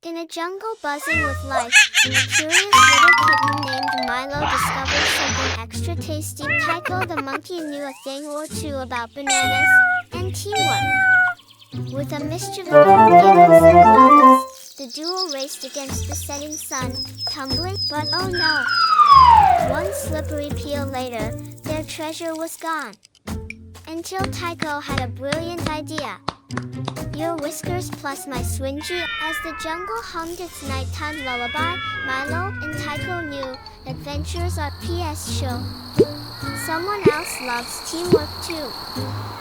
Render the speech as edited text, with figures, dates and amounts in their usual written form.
In a jungle buzzing with life, a curious little kitten named Milo discovered something extra tasty. Tycho the monkey knew a thing or two about bananas and teamwork. With a mischievous giggles and bubbles, the duo raced against the setting sun, tumbling, but oh no! One slippery peel later, their treasure was gone. Until Tycho had a brilliant idea. Your whiskers plus my swingy. As the jungle hummed its nighttime lullaby, Milo and Tycho knew adventures are PS show. Someone else loves teamwork too.